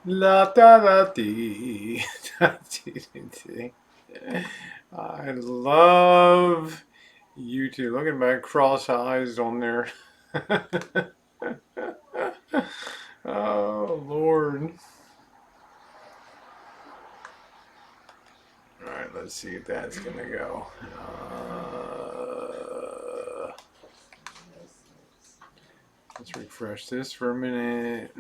La da da dee. I love YouTube. Look at my cross eyes on there. Oh, Lord. All right, let's see if that's going to go. Let's refresh this for a minute.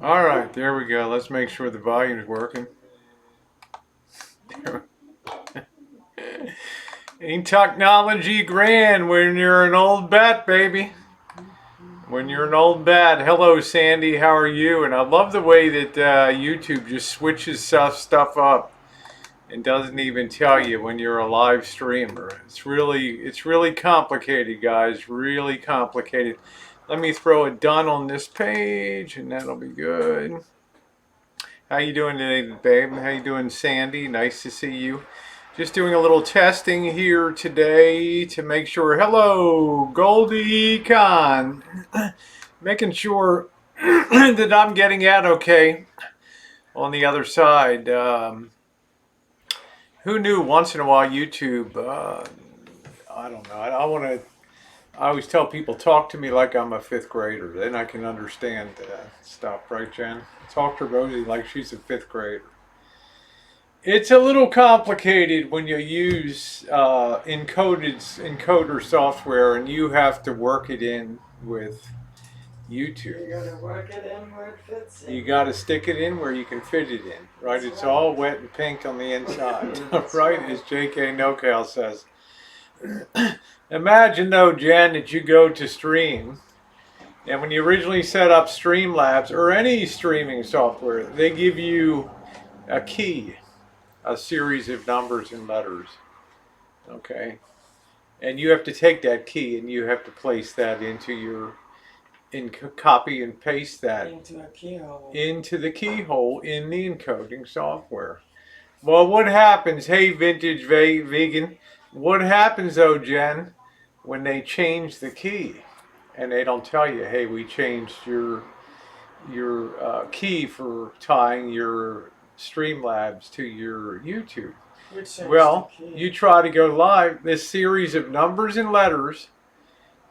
All right, there we go. Let's make sure the volume's working. Ain't technology grand when you're an old bat, baby? When you're an old bat. Hello, Sandy. How are you? And I love the way that YouTube just switches stuff up and doesn't even tell you when you're a live streamer. It's really complicated, guys. Really complicated. Let me throw a done on this page, and that'll be good. How you doing today, babe? How you doing, Sandy? Nice to see you. Just doing a little testing here today to make sure. Hello, Goldie Khan. Making sure that I'm getting out okay on the other side. Who knew once in a while YouTube, I don't know. I always tell people, talk to me like I'm a fifth grader. Then I can understand stuff, right, Jen? Talk to Rosie like she's a fifth grader. It's a little complicated when you use encoder software and you have to work it in with YouTube. You gotta work it in where it fits in. You gotta stick it in where you can fit it in, right? It's all wet and pink on the inside, right? As J.K. NoCal says. Imagine though, Jen, that you go to stream, and when you originally set up Streamlabs or any streaming software, they give you a key. A series of numbers and letters, okay? And you have to take that key and you have to place that copy and paste that into a keyhole. Into the keyhole in the encoding software. Well, what happens, hey vintage vegan, what happens though, Jen, when they change the key and they don't tell you, hey, we changed your key for tying your Streamlabs to your YouTube. Well, you try to go live, this series of numbers and letters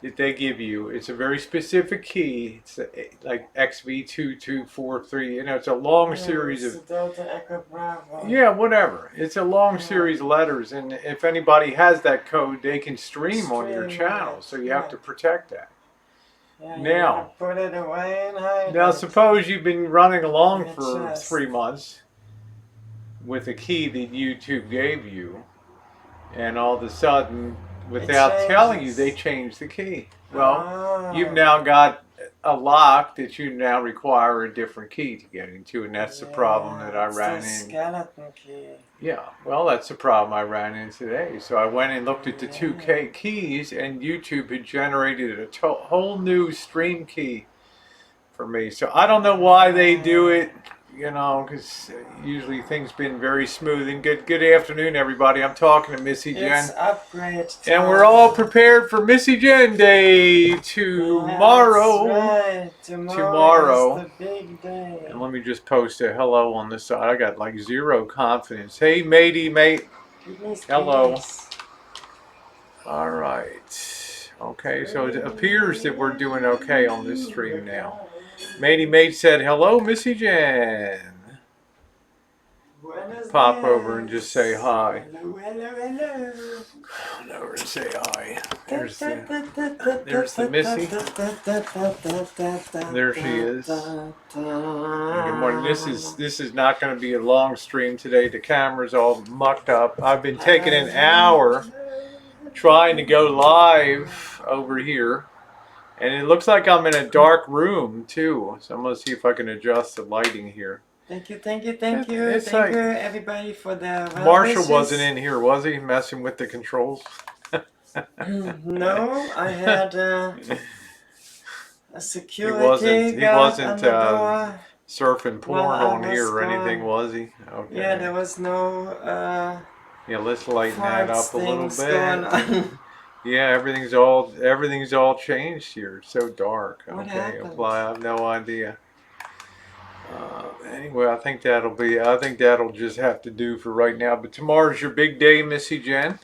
that they give you, it's a very specific key. It's like XV2243, you know, it's a long series of Delta Echo Bravo. Yeah, whatever. It's a long series of letters, and if anybody has that code, they can stream on your channel, so you have to protect that. Yeah, Now, put it away and hide now it. Suppose you've been running along for 3 months with a key that YouTube gave you, and all of a sudden, without telling you, they changed the key. Well, you've now got a lock that you now require a different key to get into, and that's the problem that I ran into. Skeleton key. Yeah, well, that's the problem I ran into today. So I went and looked at the 2K keys, and YouTube had generated a whole new stream key for me. So I don't know why they do it, you know, because usually things been very smooth. And good afternoon, everybody. I'm talking to Missy Jen. It's upgrade time. And we're all prepared for Missy Jen Day tomorrow. That's right. Tomorrow is the big day. And let me just post a hello on this side. I got like zero confidence. Hey, matey, mate. Hello. All right. Okay, so it appears that we're doing okay on this stream now. Matey Mate said, hello, Missy Jen. Pop over and just say hi. Hello, hello. Come over and say hi. There's the Missy. There she is. Good morning. This is not going to be a long stream today. The camera's all mucked up. I've been taking an hour trying to go live over here. And it looks like I'm in a dark room too. So I'm going to see if I can adjust the lighting here. Thank you, thank you, thank you. It's Thank like, you, everybody, for the Marshall wasn't in here, was he? Messing with the controls? No, I had a security He wasn't guard on the door. surfing porn Well, I on was here or anything, going- was he? Okay. Yeah, there was no Yeah, let's lighten that farts up a little things going bit. on. Yeah, everything's all changed here. It's so dark. What Okay, happened? apply. I have no idea. Anyway, I think that'll just have to do for right now. But tomorrow's your big day, Missy Jen.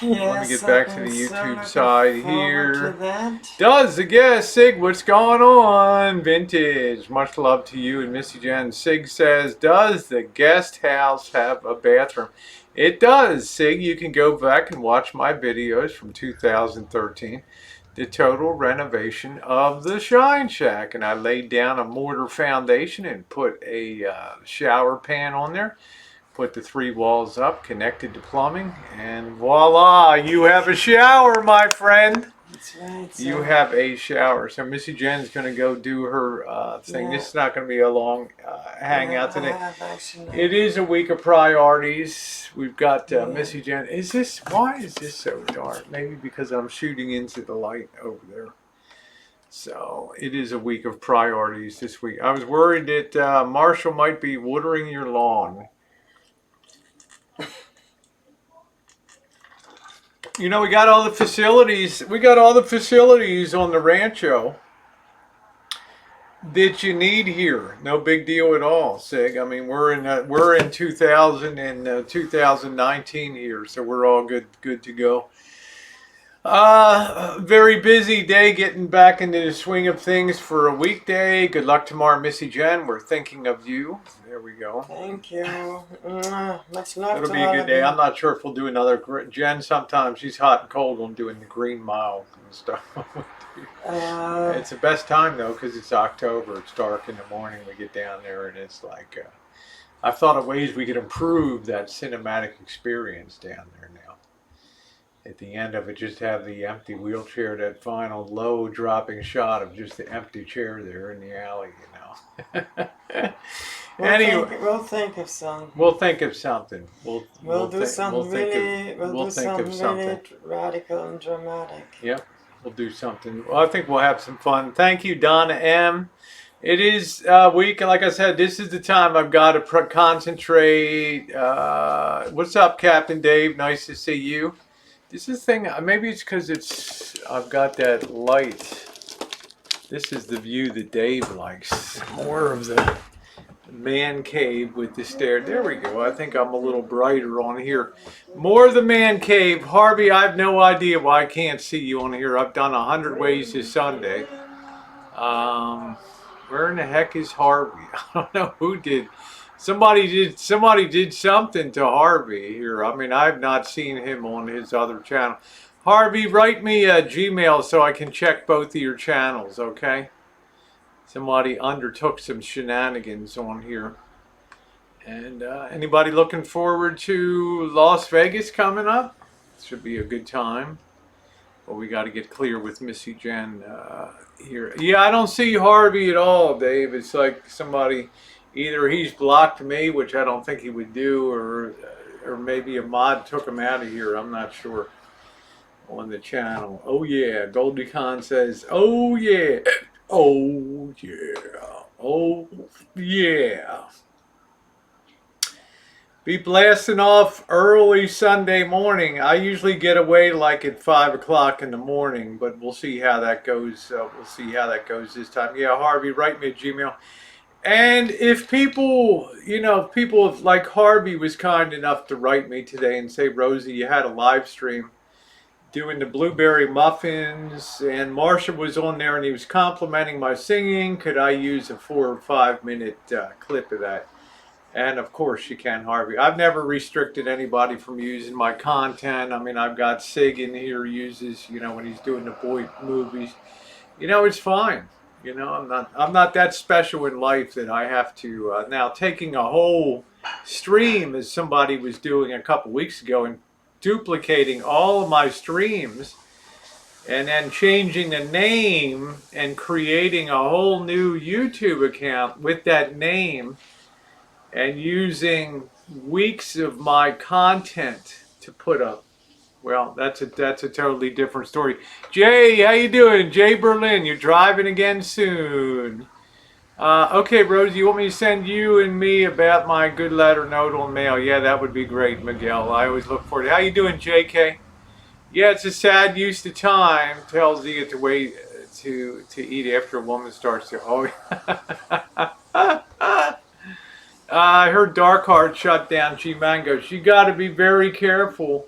Let me Yes, get back to I'm the so YouTube looking side forward here. to that. Does the guest Sig, what's going on? Vintage. Much love to you and Missy Jen. Sig says, does the guest house have a bathroom? It does, Sig. You can go back and watch my videos from 2013. The total renovation of the Shine Shack. And I laid down a mortar foundation and put a shower pan on there. Put the 3 walls up, connected to plumbing, and voila, you have a shower, my friend. That's right. So You have a shower. So Missy Jen's going to go do her thing. Yeah. This is not going to be a long hangout today. I have actually. It is a week of priorities. We've got Missy Jen. Why is this so dark? Maybe because I'm shooting into the light over there. So it is a week of priorities this week. I was worried that Marshall might be watering your lawn. You know, we got all the facilities. We got all the facilities on the rancho that you need here. No big deal at all, Sig. I mean, we're in 2019 here, so we're all good to go. Very busy day getting back into the swing of things for a weekday. Good luck tomorrow, Missy Jen. We're thinking of you. There we go. Thank you. Much love. It'll to be a all good of day. you. I'm not sure if we'll do another. Jen, sometimes she's hot and cold on doing the Green Mile and stuff. It's the best time though because it's October. It's dark in the morning. We get down there and it's like I've thought of ways we could improve that cinematic experience down there now. At the end of it, just have the empty wheelchair, that final low dropping shot of just the empty chair there in the alley, you know. Anyway, we'll think of some. we'll think of something. We'll do something really something. radical and dramatic. Yep, we'll do something. Well, I think we'll have some fun. Thank you, Donna M. It is a week, and like I said, this is the time I've got to concentrate. What's up, Captain Dave? Nice to see you. This is the thing, maybe it's because I've got that light. This is the view that Dave likes. More of the man cave with the stair. There we go. I think I'm a little brighter on here. More of the man cave. Harvey, I have no idea why I can't see you on here. I've done 100 ways this Sunday. Where in the heck is Harvey? I don't know who did. Somebody did something to Harvey here. I mean, I've not seen him on his other channel. Harvey, write me a Gmail so I can check both of your channels, okay? Somebody undertook some shenanigans on here. And anybody looking forward to Las Vegas coming up? Should be a good time. But we got to get clear with Missy Jen here. Yeah, I don't see Harvey at all, Dave. It's like somebody... Either he's blocked me, which I don't think he would do, or maybe a mod took him out of here. I'm not sure. On the channel. Oh yeah, Goldie Khan says, oh yeah, oh yeah, oh yeah. Be blasting off early Sunday morning. I usually get away like at 5 o'clock in the morning, but we'll see how that goes. We'll see how that goes this time. Yeah, Harvey, write me a Gmail. And if people, people like Harvey was kind enough to write me today and say, Rosie, you had a live stream doing the blueberry muffins, and Marsha was on there and he was complimenting my singing. Could I use a 4 or 5 minute clip of that? And of course you can, Harvey. I've never restricted anybody from using my content. I mean, I've got Sig in here uses, when he's doing the boy movies. It's fine. I'm not that special in life that I have to now taking a whole stream as somebody was doing a couple weeks ago and duplicating all of my streams and then changing the name and creating a whole new YouTube account with that name and using weeks of my content to put up. Well, that's a totally different story. Jay, how you doing? Jay Berlin, you're driving again soon. Okay, Rosie, you want me to send you and me about my good letter note on mail? Yeah, that would be great, Miguel. I always look forward to it. How you doing, JK? Yeah, it's a sad use of time. Tells you get to wait to eat after a woman starts to. Oh, I heard Dark Heart shut down G Mango. She got to be very careful.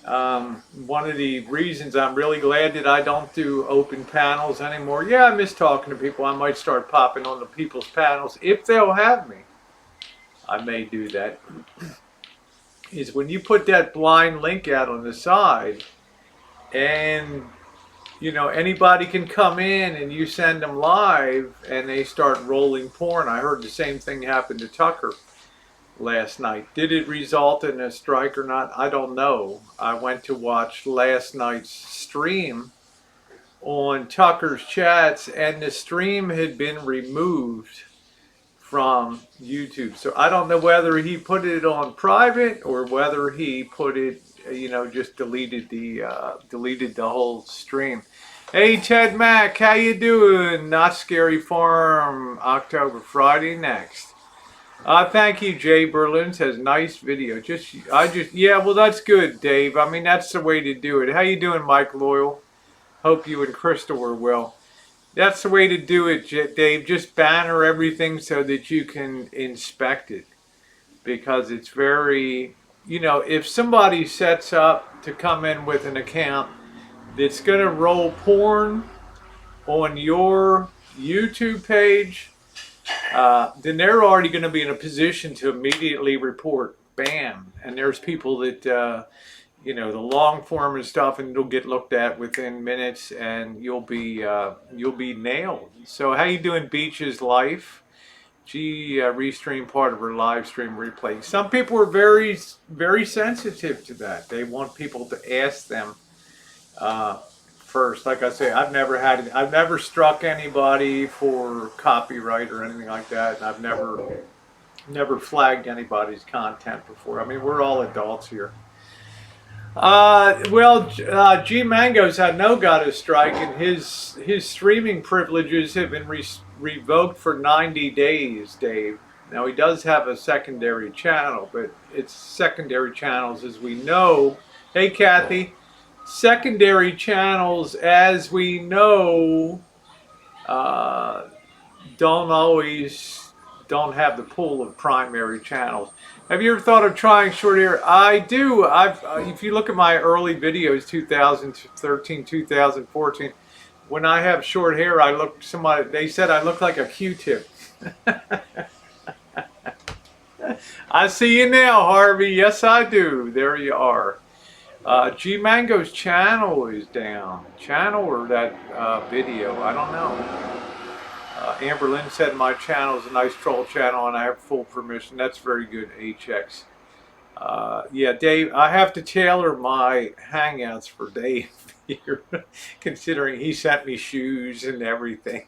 One of the reasons I'm really glad that I don't do open panels anymore. Yeah, I miss talking to people. I might start popping on the people's panels if they'll have me. I may do that. Is when you put that blind link out on the side, and anybody can come in and you send them live, and they start rolling porn. I heard the same thing happen to Tucker last night. Did it result in a strike or not? I don't know. I went to watch last night's stream on Tucker's chats, and the stream had been removed from YouTube. So I don't know whether he put it on private or whether he put it, just deleted the whole stream. Hey Ted Mack, how you doing? Not Scary Farm, October, Friday next. Thank you, Jay Berlin says nice video. Yeah, well that's good, Dave. I mean that's the way to do it. How you doing, Mike Loyal? Hope you and Crystal are well. That's the way to do it, Dave. Just banner everything so that you can inspect it. Because it's very, if somebody sets up to come in with an account that's going to roll porn on your YouTube page, then they're already going to be in a position to immediately report. Bam. And there's people that, the long form and stuff, and it'll get looked at within minutes, and you'll be nailed. So how you doing, Beach's Life? Restream part of her live stream replay. Some people are very, very sensitive to that. They want people to ask them first. Like I say, I've never struck anybody for copyright or anything like that, and I've never flagged anybody's content before. I mean, we're all adults here. G Mango's got a strike, and his streaming privileges have been revoked for 90 days, Dave. Now he does have a secondary channel, but it's secondary channels, as we know. Hey, Kathy, secondary channels, as we know, don't have the pool of primary channels. Have you ever thought of trying short hair? I do. If you look at my early videos, 2013, 2014, when I have short hair, they said I look like a Q-tip. I see you now, Harvey. Yes, I do. There you are. G Mango's channel is down. Channel or that video? I don't know. Amber Lynn said my channel is a nice troll channel and I have full permission. That's very good, HX. Yeah, Dave, I have to tailor my hangouts for Dave here, considering he sent me shoes and everything.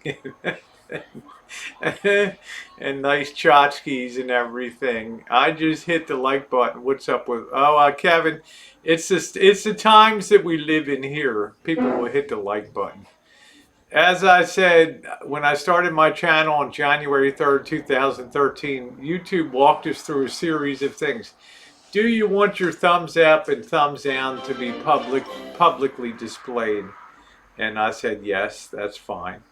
And nice tchotchkes and everything. I just hit the like button. What's up with... Kevin, it's the times that we live in here. People will hit the like button. As I said, when I started my channel on January 3rd, 2013, YouTube walked us through a series of things. Do you want your thumbs up and thumbs down to be publicly displayed? And I said, yes, that's fine.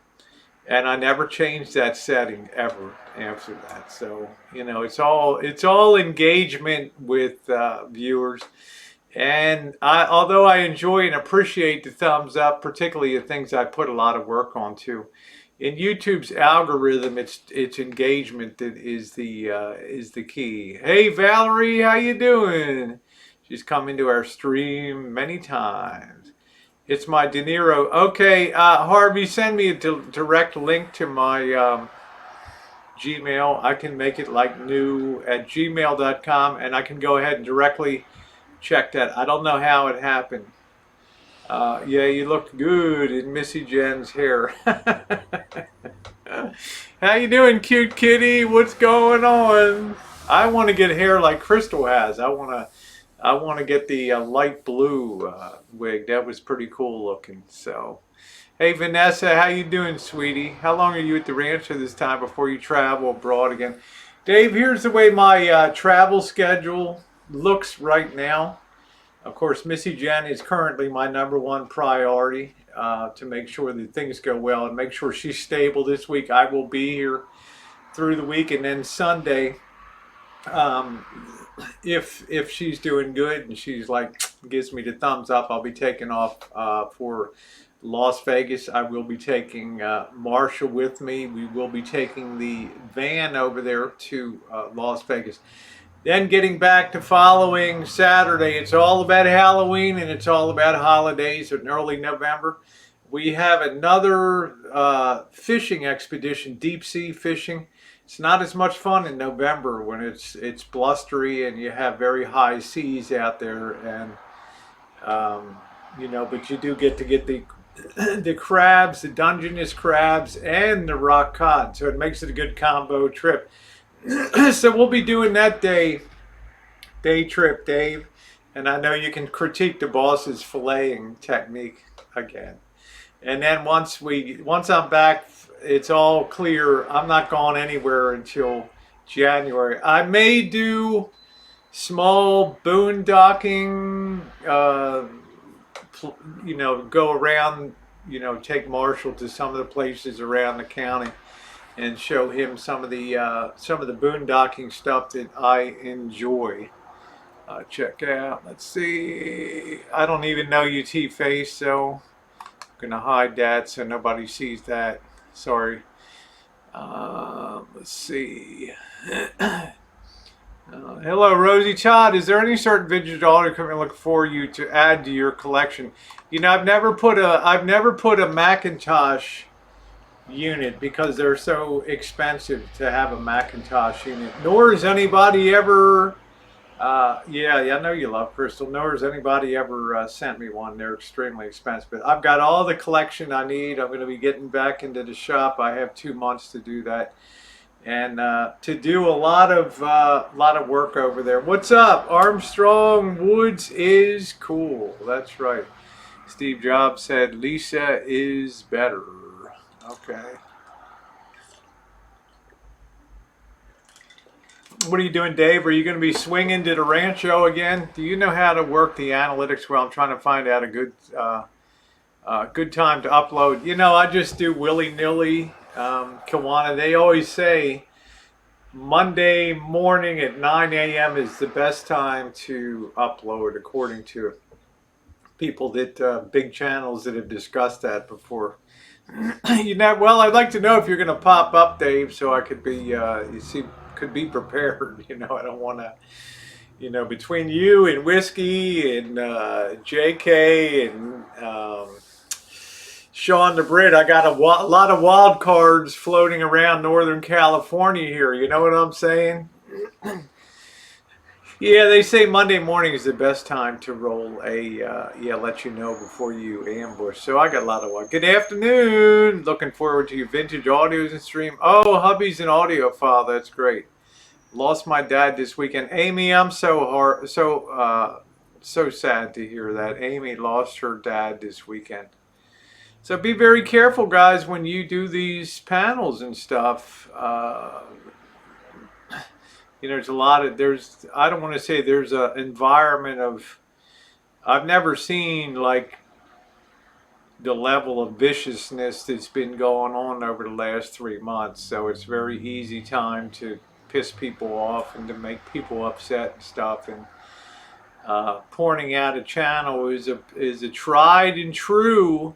And I never changed that setting ever after that. So, it's all engagement with viewers. And although I enjoy and appreciate the thumbs up, particularly the things I put a lot of work onto, in YouTube's algorithm, it's engagement that is the key. Hey Valerie, how you doing? She's come into our stream many times. It's my De Niro. Okay, Harvey, send me a direct link to my Gmail. I can make it like new at gmail.com, and I can go ahead and directly check that. I don't know how it happened. Yeah, you look good in Missy Jen's hair. How you doing, cute kitty? What's going on? I want to get hair like Crystal has. I want to get the light blue wig. That was pretty cool looking. So, Hey Vanessa, how you doing, sweetie? How long are you at the rancho this time before you travel abroad again? Dave, here's the way my travel schedule looks right now. Of course, Missy Jen is currently my number one priority to make sure that things go well and make sure she's stable this week. I will be here through the week, and then Sunday, um, if she's doing good and she's like gives me the thumbs up, I'll be taking off for Las Vegas. I will be taking Marshall with me. We will be taking the van over there to Las Vegas. Then getting back to following Saturday, it's all about Halloween and it's all about holidays in early November. We have another fishing expedition, deep sea fishing. It's not as much fun in November when it's blustery and you have very high seas out there, and but you do get the the crabs, the Dungeness crabs, and the rock cod, so it makes it a good combo trip. So we'll be doing that day trip, Dave, and I know you can critique the boss's filleting technique again. And then once I'm back, it's all clear. I'm not going anywhere until January. I may do small boondocking, go around, take Marshall to some of the places around the county and show him some of the boondocking stuff that I enjoy. Check out. Let's see. I don't even know UT face, so I'm gonna hide that so nobody sees that. Sorry. Let's see. Hello, Rosie Todd. Is there any certain vintage audio equipment look for you to add to your collection? I've never put a Macintosh unit because they're so expensive to have a Macintosh unit. Nor has anybody ever. Yeah, I know you love Crystal. Nor has anybody ever sent me one. They're extremely expensive. But I've got all the collection I need. I'm going to be getting back into the shop. I have 2 months to do that, and to do a lot of work over there. What's up? Armstrong Woods is cool. That's right. Steve Jobs said Lisa is better. Okay. What are you doing, Dave? Are you going to be swinging to the rancho again? Do you know how to work the analytics well? I'm trying to find out a good time to upload. I just do willy-nilly. Kiwana, they always say Monday morning at 9 a.m. is the best time to upload, according to people that big channels that have discussed that before. Well, I'd like to know if you're going to pop up, Dave, so I could be could be prepared. I don't want to, between you and Whiskey and JK and Sean the Brit, I got a lot of wild cards floating around Northern California here. You know what I'm saying? Yeah, they say Monday morning is the best time to roll let you know before you ambush. So I got a lot of good afternoon. Looking forward to your vintage audios and stream. Oh, hubby's an audiophile. That's great. Lost my dad this weekend. Amy, I'm so sad to hear that. Amy lost her dad this weekend. So be very careful, guys, when you do these panels and stuff. There's I don't want to say there's an environment of, I've never seen like the level of viciousness that's been going on over the last 3 months. So it's very easy time to piss people off and to make people upset and stuff. And pointing out a channel is a tried and true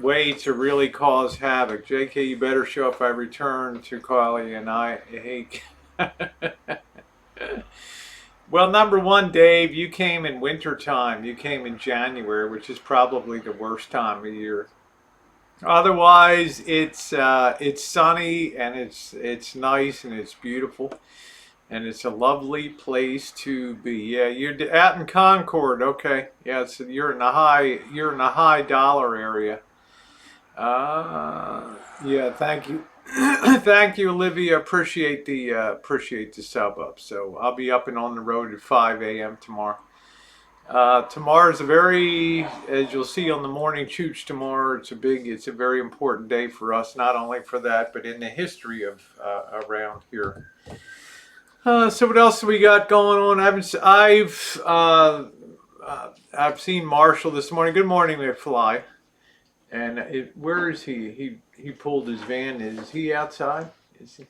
way to really cause havoc. JK, you better show up. I return to Carly and I hate. Well, number one, Dave, you came in winter time. You came in January, which is probably the worst time of year. Otherwise, it's sunny and it's nice and it's beautiful and it's a lovely place to be. Yeah, you're out in Concord. Okay, yeah, so you're in the high dollar area. Yeah, thank you. Thank you, Olivia. Appreciate the sub up. So I'll be up and on the road at 5 a.m. tomorrow. Tomorrow's a very, as you'll see on the morning chooch tomorrow, it's a very important day for us, not only for that, but in the history of around here. So what else we got going on? I've seen Marshall this morning. Good morning, McFly. And where is he? He pulled his van. Is he outside? Is he?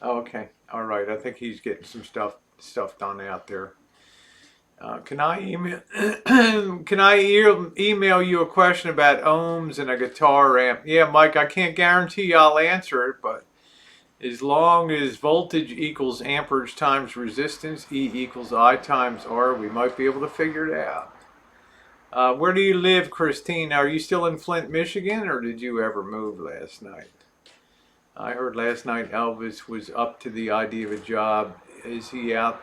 Oh, okay. All right. I think he's getting some stuff done out there. Can I email email you a question about ohms and a guitar amp? Yeah, Mike, I can't guarantee I'll answer it, but as long as voltage equals amperage times resistance, E equals I times R, we might be able to figure it out. Where do you live, Christine? Are you still in Flint, Michigan, or did you ever move last night? I heard last night Elvis was up to the idea of a job. Is he out?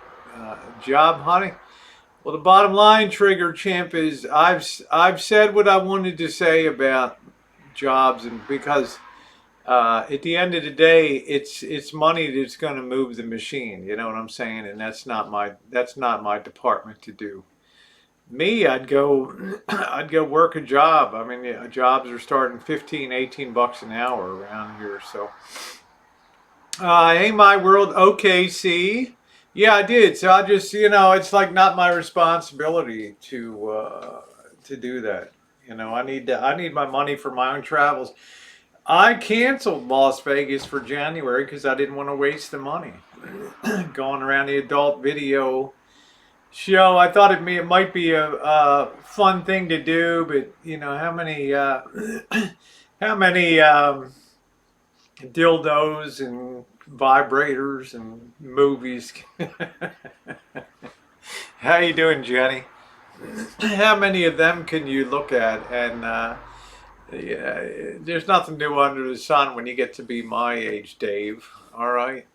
Job hunting? Well, the bottom line, Trigger Champ, is I've said what I wanted to say about jobs, and because at the end of the day, it's money that's going to move the machine. You know what I'm saying? And that's not my department to do. Me, I'd go work a job. I mean, jobs are starting 15, 18 bucks an hour around here. So, hey, my world, OKC. Yeah, I did. So I just, it's like not my responsibility to do that. I need my money for my own travels. I canceled Las Vegas for January because I didn't want to waste the money going around the adult video show. I thought it might be a fun thing to do, but how many dildos and vibrators and movies? How you doing, Jenny? How many of them can you look at? And yeah, there's nothing new under the sun when you get to be my age, Dave. All right.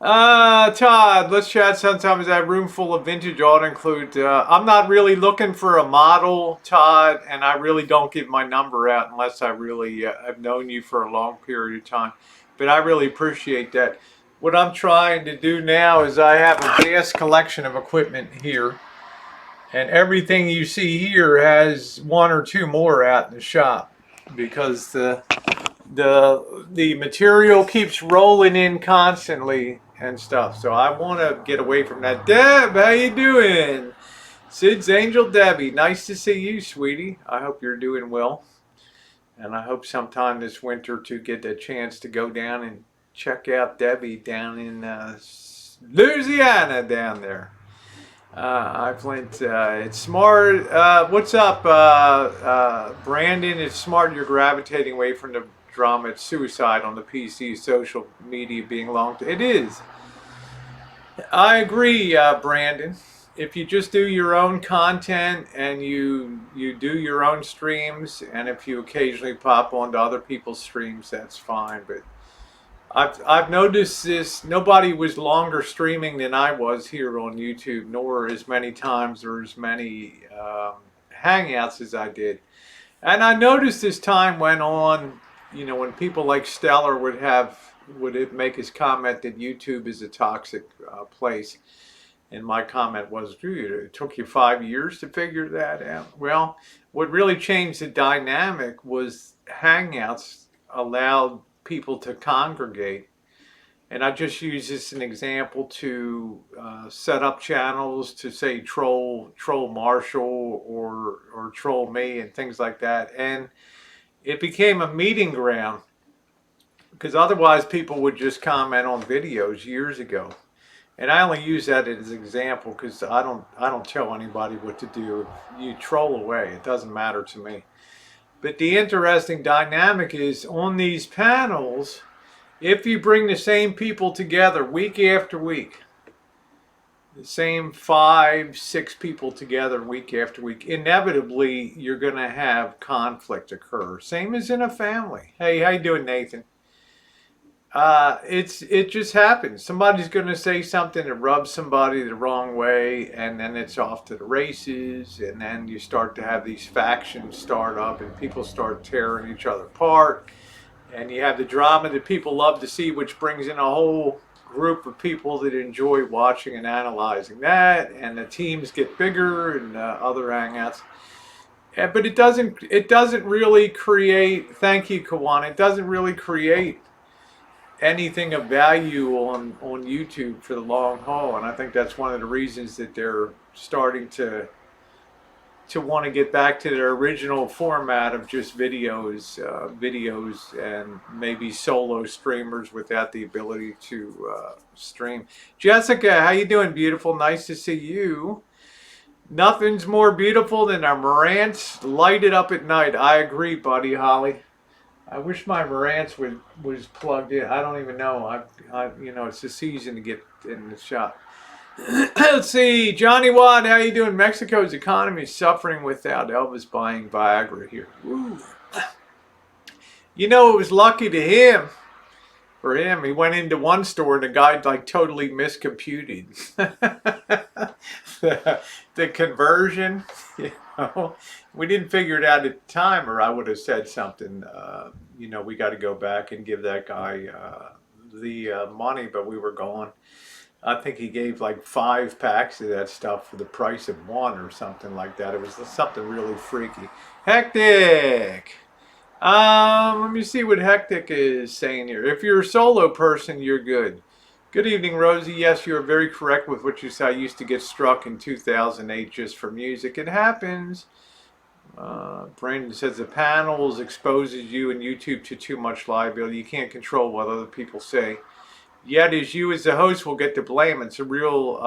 Todd, let's chat sometimes. That room full of vintage ought to include. I'm not really looking for a model, Todd, and I really don't give my number out unless I really have known you for a long period of time. But I really appreciate that. What I'm trying to do now is I have a vast collection of equipment here, and everything you see here has one or two more out in the shop because the material keeps rolling in constantly and stuff. So I want to get away from that. Deb, how you doing? Sid's Angel Debbie, nice to see you, sweetie. I hope you're doing well. And I hope sometime this winter to get a chance to go down and check out Debbie down in Louisiana down there. I went, it's smart. What's up, Brandon? It's smart you're gravitating away from the drama. It's suicide on the PC, social media being long. It is. I agree, Brandon. If you just do your own content and you do your own streams, and if you occasionally pop onto other people's streams, that's fine. But I've noticed this. Nobody was longer streaming than I was here on YouTube, nor as many times or as many hangouts as I did. And I noticed as time went on, when people like Stellar would make his comment that YouTube is a toxic place. And my comment was, dude, it took you 5 years to figure that out. Well, what really changed the dynamic was Hangouts allowed people to congregate. And I just use this as an example to set up channels to say troll Marshall or troll me and things like that. And it became a meeting ground because otherwise people would just comment on videos years ago. And I only use that as an example because I don't tell anybody what to do. You troll away. It doesn't matter to me. But the interesting dynamic is on these panels, if you bring the same people together week after week, the same 5, 6 people together week after week, inevitably you're going to have conflict occur. Same as in a family. Hey, how you doing, Nathan? It just happens. Somebody's going to say something that rubs somebody the wrong way, and then it's off to the races, and then you start to have these factions start up, and people start tearing each other apart, and you have the drama that people love to see, which brings in a whole group of people that enjoy watching and analyzing that, and the teams get bigger and other hangouts. But it doesn't really create. Thank you, Kawan. It doesn't really create anything of value on YouTube for the long haul, and I think that's one of the reasons that they're starting to want to get back to their original format of just videos, and maybe solo streamers without the ability to stream. Jessica, how you doing, beautiful? Nice to see you. Nothing's more beautiful than a Marantz lighted up at night. I agree, buddy Holly. I wish my Marantz was plugged in. I don't even know. It's the season to get in the shop. Let's see, Johnny Watt, how you doing? Mexico's economy is suffering without Elvis buying Viagra here. Ooh. It was lucky to him. For him, he went into one store and the guy like totally miscomputed the conversion. We didn't figure it out at the time, or I would have said something. We got to go back and give that guy the money, but we were gone. I think he gave like 5 packs of that stuff for the price of 1 or something like that. It was something really freaky. Hectic. Let me see what Hectic is saying here. If you're a solo person, you're good. Good evening, Rosie. Yes, you are very correct with what you said. I used to get struck in 2008 just for music. It happens. Brandon says the panels exposes you and YouTube to too much liability. You can't control what other people say. Yet as you as the host will get to blame. It's a real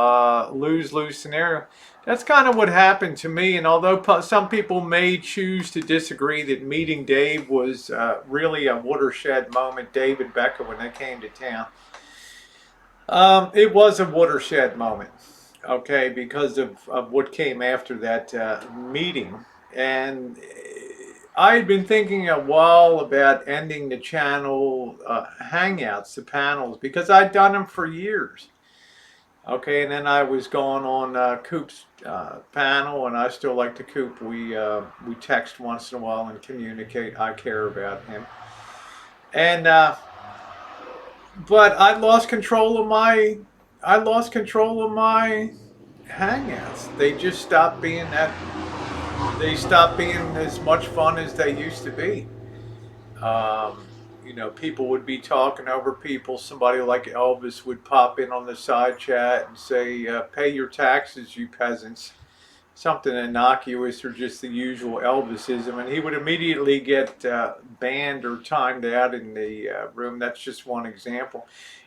lose-lose scenario. That's kind of what happened to me. And although some people may choose to disagree that meeting Dave was really a watershed moment, Dave and Becca, when they came to town, it was a watershed moment, okay, because of what came after that meeting. And I had been thinking a while about ending the channel hangouts, the panels, because I'd done them for years. Okay, and then I was going on Coop's panel, and I still like to Coop. We text once in a while and communicate. I care about him. And but I lost control of my hangouts. They just stopped being that. They stopped being as much fun as they used to be. People would be talking over people. Somebody like Elvis would pop in on the side chat and say, pay your taxes, you peasants. Something innocuous or just the usual Elvisism. And he would immediately get banned or timed out in the room. That's just one example.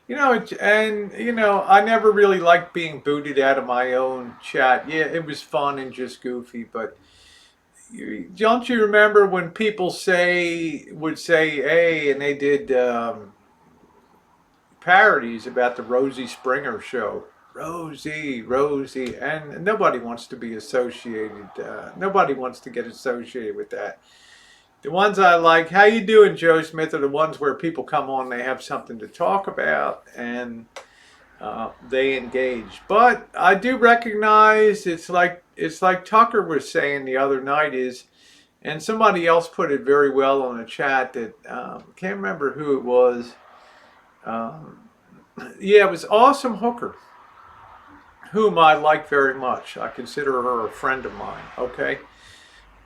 I never really liked being booted out of my own chat. Yeah, it was fun and just goofy, but don't you remember when people would say, hey, and they did parodies about the Rosie Springer show? Rosie, and nobody wants to be associated. Nobody wants to get associated with that. The ones I like, how you doing, Joe Smith, are the ones where people come on, they have something to talk about, and they engage. But I do recognize it's like Tucker was saying the other night and somebody else put it very well on the chat that can't remember who it was. Yeah, it was Awesome Hooker, whom I like very much. I consider her a friend of mine. Okay,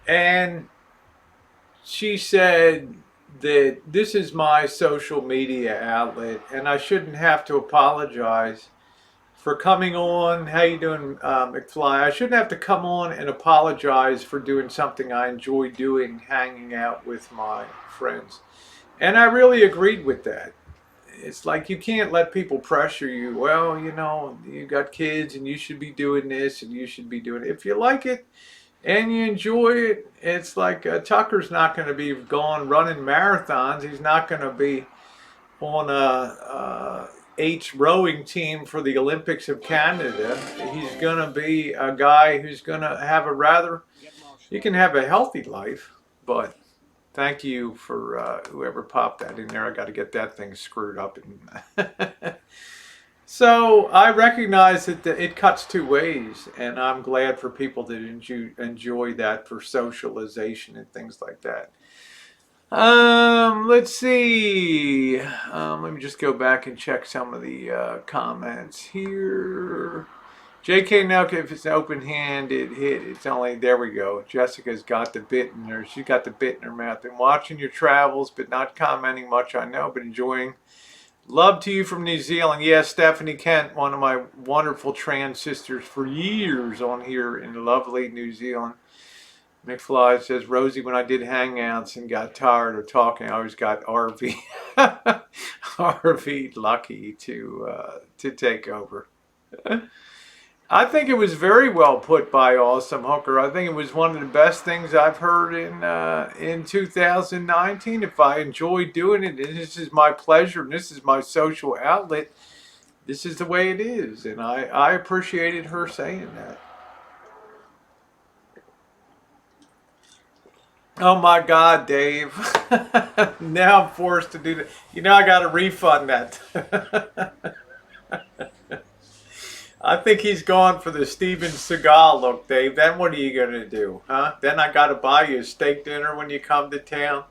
and she said that this is my social media outlet and I shouldn't have to apologize for coming on. How you doing, McFly? I shouldn't have to come on and apologize for doing something I enjoy doing, hanging out with my friends. And I really agreed with that. It's like you can't let people pressure you. Well, you got kids and you should be doing this and you should be doing it. If you like it and you enjoy it, it's like Tucker's not going to be gone running marathons. He's not going to be on a H rowing team for the Olympics of Canada. He's going to be a guy who's going to have he can have a healthy life. But thank you for whoever popped that in there. I got to get that thing screwed up. So I recognize that it cuts 2 ways, and I'm glad for people that enjoy that for socialization and things like that. Let's see. Let me just go back and check some of the comments here. JK now, if it's an open hand, it hit. It's only, there we go. Jessica's got the bit in her. She's got the bit in her mouth. And watching your travels, but not commenting much, I know, but enjoying. Love to you from New Zealand. Yes, Stephanie Kent, one of my wonderful trans sisters for years on here in lovely New Zealand. McFly says, Rosie, when I did Hangouts and got tired of talking, I always got RV, RV lucky to take over. I think it was very well put by Awesome Hooker. I think it was one of the best things I've heard in 2019. If I enjoy doing it, and this is my pleasure, and this is my social outlet, this is the way it is. And I appreciated her saying that. Oh my God, Dave. Now I'm forced to do that. You know, I got to refund that. I think he's gone for the Steven Seagal look, Dave. Then what are you going to do, huh? Then I got to buy you a steak dinner when you come to town.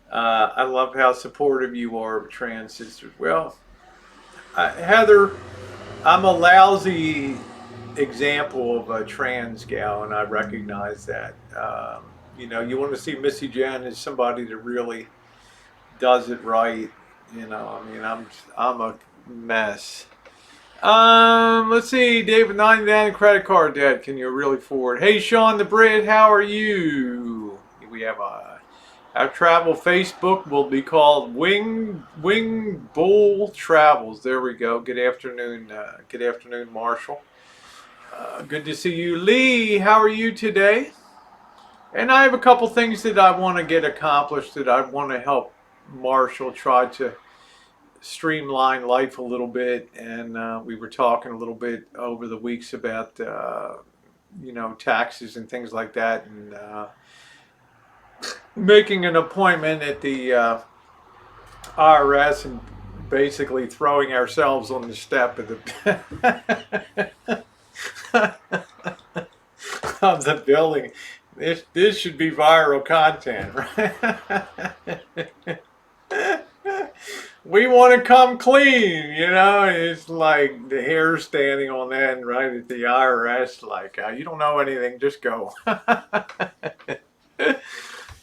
I love how supportive you are of trans sisters. Well, Heather, I'm a lousy example of a trans gal, and I recognize that. You know, you want to see Missy Jan as somebody that really does it right. You know, I mean, I'm a mess. Let's see, David, 99 credit card debt. Can you really afford? Hey, Sean the Brit, how are you? We have our travel Facebook will be called Wing Bull Travels. There we go. Good afternoon, Marshall. Good to see you, Lee. How are you today? And I have a couple things that I want to get accomplished, that I want to help Marshall try to streamline life a little bit. And we were talking a little bit over the weeks about, you know, taxes and things like that. And making an appointment at the IRS and basically throwing ourselves on the step of the of the building. This should be viral content, right? We want to come clean, you know. It's like the hair standing on end, right, at the IRS. Like, you don't know anything, just go.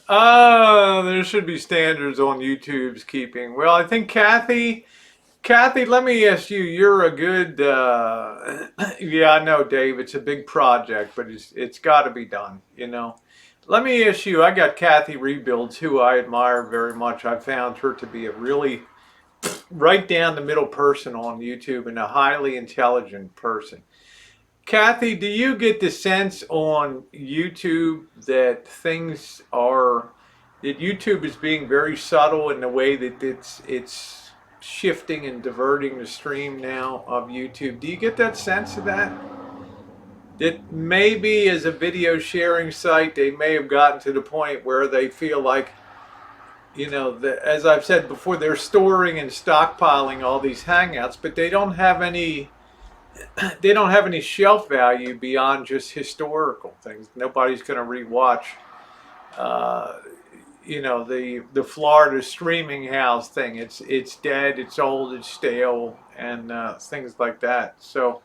There should be standards on YouTube's keeping. Well, I think Kathy, let me ask you. You're a good. Yeah, I know, Dave. It's a big project, but it's got to be done. You know. Let me ask you. I got Kathy Rebuilds, who I admire very much. I found her to be a really right down the middle person on YouTube and a highly intelligent person. Kathy, do you get the sense on YouTube that that YouTube is being very subtle in the way that it's shifting and diverting the stream now of YouTube? Do you get that sense of that? That maybe as a video sharing site, they may have gotten to the point where they feel like, you know, as I've said before, they're storing and stockpiling all these Hangouts, but they don't have any shelf value beyond just historical things. Nobody's going to rewatch, you know, the Florida streaming house thing. It's dead, it's old, it's stale, and things like that. So,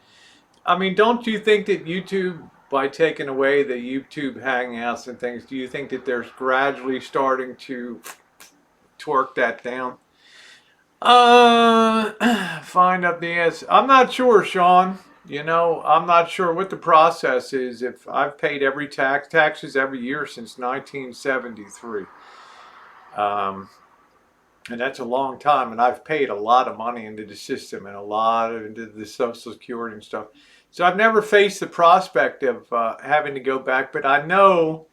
I mean, don't you think that YouTube, by taking away the YouTube Hangouts and things, do you think that they're gradually starting to twerk that down? Find up the answer. I'm not sure, Sean. You know, I'm not sure what the process is. If I've paid every taxes every year since 1973. And that's a long time, and I've paid a lot of money into the system and a lot into the Social Security and stuff. So I've never faced the prospect of having to go back, but I know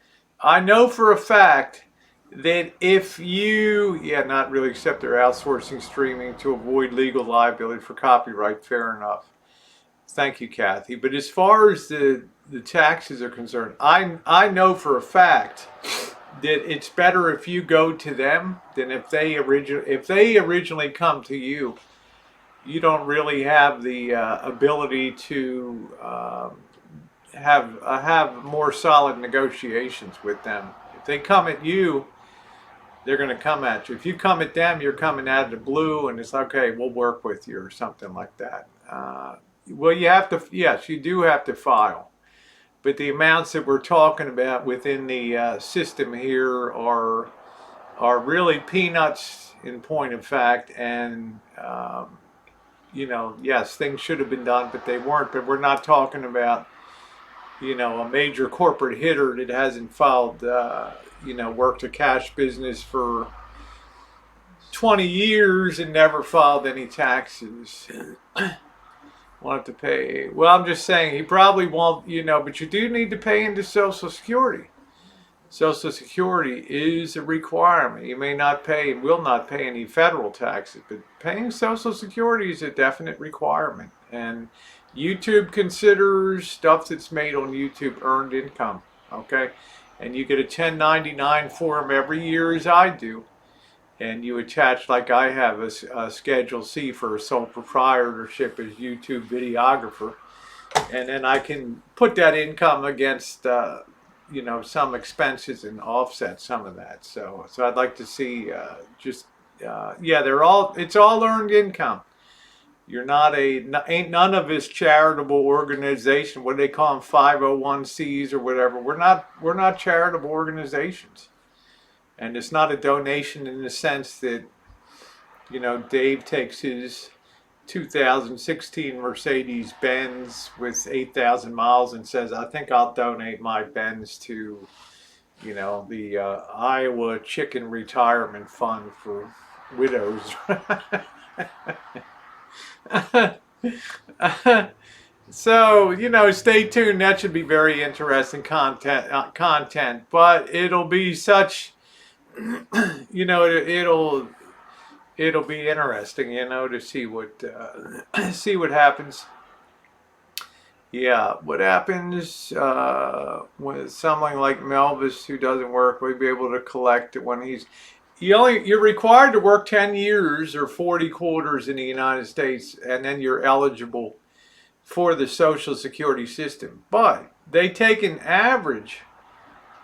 for a fact that if you, not really, except they're outsourcing streaming to avoid legal liability for copyright, fair enough. Thank you, Kathy. But as far as the taxes are concerned, I know for a fact that it's better if you go to them than if they originally come to you. You don't really have the ability to have more solid negotiations with them. If they come at you, they're going to come at you. If you come at them, you're coming out of the blue, and it's okay, we'll work with you or something like that. Well, you have to, yes, you do have to file. But the amounts that we're talking about within the system here are really peanuts in point of fact. And, you know, yes, things should have been done, but they weren't. But we're not talking about, you know, a major corporate hitter that hasn't filed, you know, worked a cash business for 20 years and never filed any taxes. Won't have to pay. Well, I'm just saying he probably won't, you know, but you do need to pay into Social Security. Social Security is a requirement. You may not pay and will not pay any federal taxes, but paying Social Security is a definite requirement. And YouTube considers stuff that's made on YouTube earned income, okay? And you get a 1099 form every year, as I do. And you attach, like I have, a Schedule C for a sole proprietorship as YouTube videographer. And then I can put that income against, you know, some expenses and offset some of that. So I'd like to see yeah, it's all earned income. You're not ain't none of this charitable organization. What do they call them, 501Cs or whatever? We're not charitable organizations. And it's not a donation in the sense that, you know, Dave takes his 2016 Mercedes Benz with 8,000 miles and says, I think I'll donate my Benz to, you know, the Iowa Chicken Retirement Fund for widows. So, you know, stay tuned. That should be very interesting content, but it'll be such, you know, it'll be interesting, you know, to see what see what happens. Yeah, what happens with someone like Melvis who doesn't work? We'll be able to collect it when you're required to work 10 years or 40 quarters in the United States, and then you're eligible for the Social Security system. But they take an average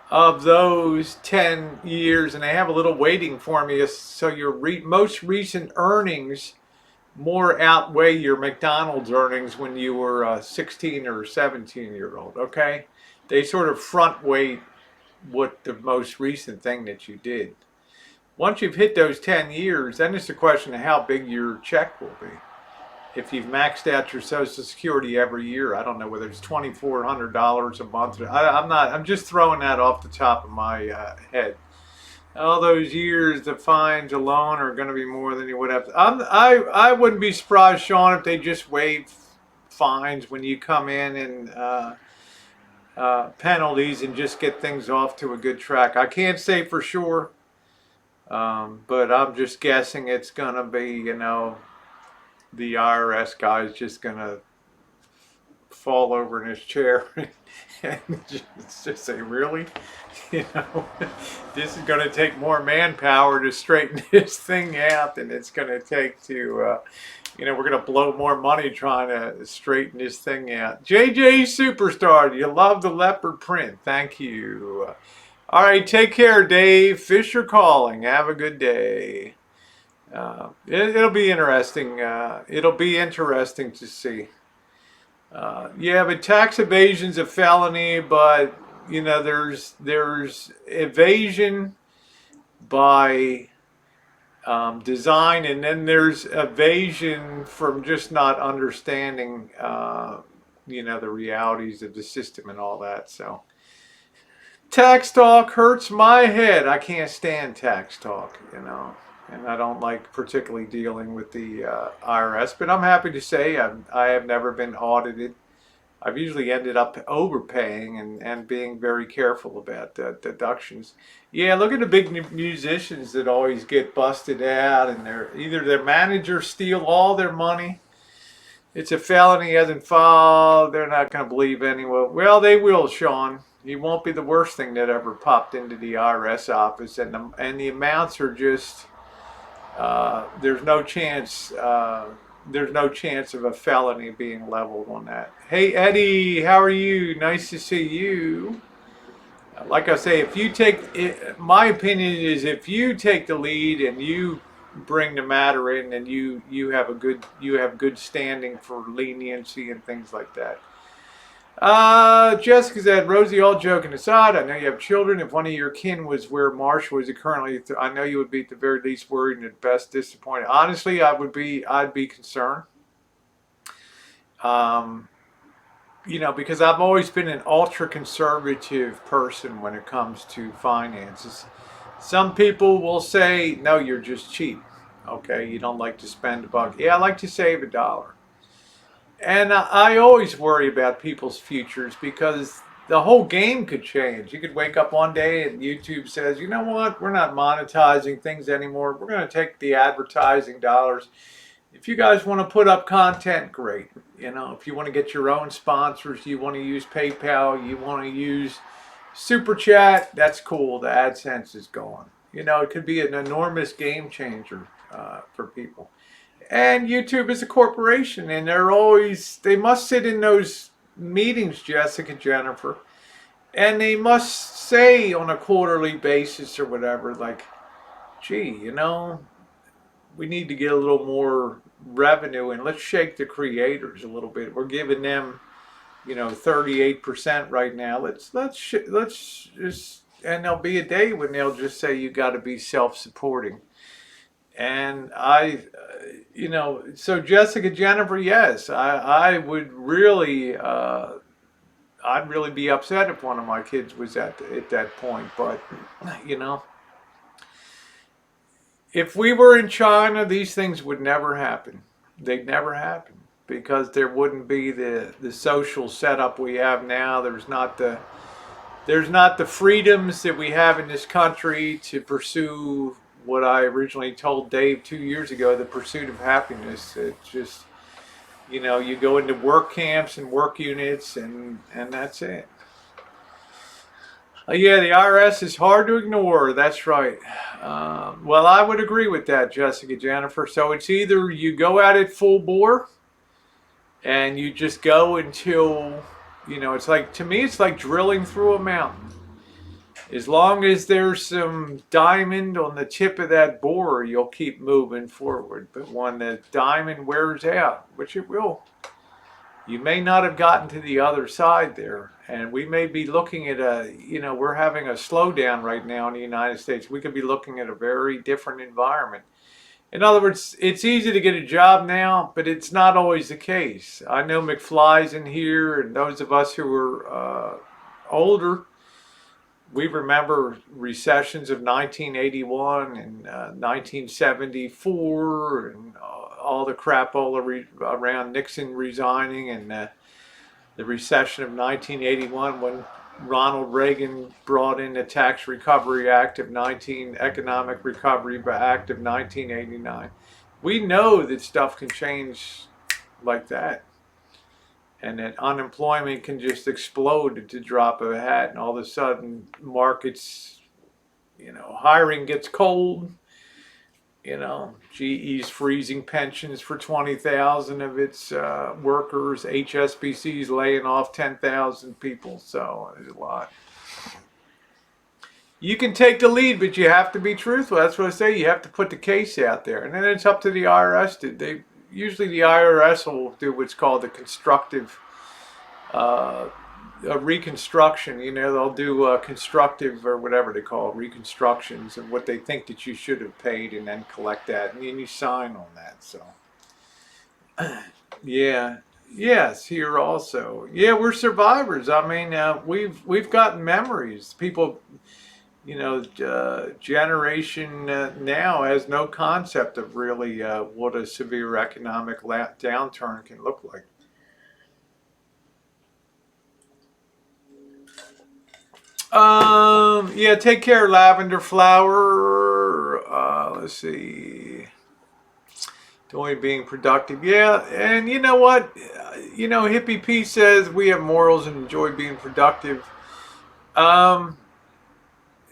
of those 10 years, and they have a little weighting formula, so your most recent earnings more outweigh your McDonald's earnings when you were a 16 or 17-year-old, okay? They sort of front weight what the most recent thing that you did. Once you've hit those 10 years, then it's a question of how big your check will be. If you've maxed out your Social Security every year, I don't know whether it's $2,400 a month. I'm just throwing that off the top of my head. All those years, the fines alone are going to be more than you would have. I wouldn't be surprised, Sean, if they just waive fines when you come in and penalties and just get things off to a good track. I can't say for sure, but I'm just guessing it's going to be, you know, the IRS guy's just going to fall over in his chair and just say, really? You know, this is going to take more manpower to straighten this thing out than it's going to take to, you know, we're going to blow more money trying to straighten this thing out. JJ Superstar, you love the leopard print. Thank you. All right, take care, Dave. Fish are calling. Have a good day. It'll be interesting. It'll be interesting to see. Yeah, but tax evasion's a felony, but you know, there's evasion by design, and then there's evasion from just not understanding, you know, the realities of the system and all that. So, tax talk hurts my head. I can't stand tax talk, you know. And I don't like particularly dealing with the IRS, but I'm happy to say I have never been audited. I've usually ended up overpaying and being very careful about deductions. Yeah, look at the big musicians that always get busted out, and either their managers steal all their money. It's a felony, hasn't filed. They're not going to believe anyone. Well, they will, Sean. He won't be the worst thing that ever popped into the IRS office, and the amounts are just. There's no chance. There's no chance of a felony being leveled on that. Hey Eddie, how are you? Nice to see you. like I say, if you take it, my opinion is if you take the lead and you bring the matter in, and you have good standing for leniency and things like that. Jessica said, Rosie, all joking aside, I know you have children. If one of your kin was where Marshall is currently, I know you would be at the very least worried and at best disappointed. Honestly, I'd be concerned. Um, because I've always been an ultra conservative person when it comes to finances. Some people will say, no, you're just cheap. Okay, you don't like to spend a buck. Yeah, I like to save a dollar. And I always worry about people's futures because the whole game could change. You could wake up one day and YouTube says, you know what, we're not monetizing things anymore. We're going to take the advertising dollars. If you guys want to put up content, great. If you want to get your own sponsors, you want to use PayPal, you want to use Super Chat, that's cool. The AdSense is gone. It could be an enormous game changer for people. And YouTube is a corporation, and they must sit in those meetings, Jessica, Jennifer, and they must say on a quarterly basis or whatever, like, gee, we need to get a little more revenue and let's shake the creators a little bit. We're giving them, 38% right now. Let's just, and there'll be a day when they'll just say you got to be self-supporting. And so Jessica, Jennifer, yes, I would really, I'd really be upset if one of my kids was at that point. But, if we were in China, these things would never happen. They'd never happen because there wouldn't be the social setup we have now. There's not the freedoms that we have in this country to pursue what I originally told Dave 2 years ago, the pursuit of happiness. It's just, you go into work camps and work units and that's it. Yeah, the IRS is hard to ignore. That's right. Well, I would agree with that, Jessica, Jennifer. So it's either you go at it full bore and you just go until, it's like, to me, it's like drilling through a mountain. As long as there's some diamond on the tip of that bore, you'll keep moving forward. But when the diamond wears out, which it will, you may not have gotten to the other side there. And we may be looking at we're having a slowdown right now in the United States. We could be looking at a very different environment. In other words, it's easy to get a job now, but it's not always the case. I know McFly's in here, and those of us who are older, we remember recessions of 1981 and 1974 and all the crap all around Nixon resigning and the recession of 1981 when Ronald Reagan brought in the Tax Recovery Act of Economic Recovery Act of 1989. We know that stuff can change like that. And that unemployment can just explode at the drop of a hat, and all of a sudden markets, hiring gets cold. GE's freezing pensions for 20,000 of its workers. HSBC's laying off 10,000 people. So there's a lot. You can take the lead, but you have to be truthful. That's what I say. You have to put the case out there, and then it's up to the IRS. Usually the IRS will do what's called a constructive a reconstruction. They'll do constructive or whatever they call it, reconstructions of what they think that you should have paid, and then collect that, and then you sign on that. So yeah, yes, here also. Yeah, we're survivors. I mean, we've gotten memories. People, generation now has no concept of really what a severe economic downturn can look like. Yeah, take care, Lavender Flower. Let's see. Only being productive. Yeah, and you know what? Hippie P says we have morals and enjoy being productive.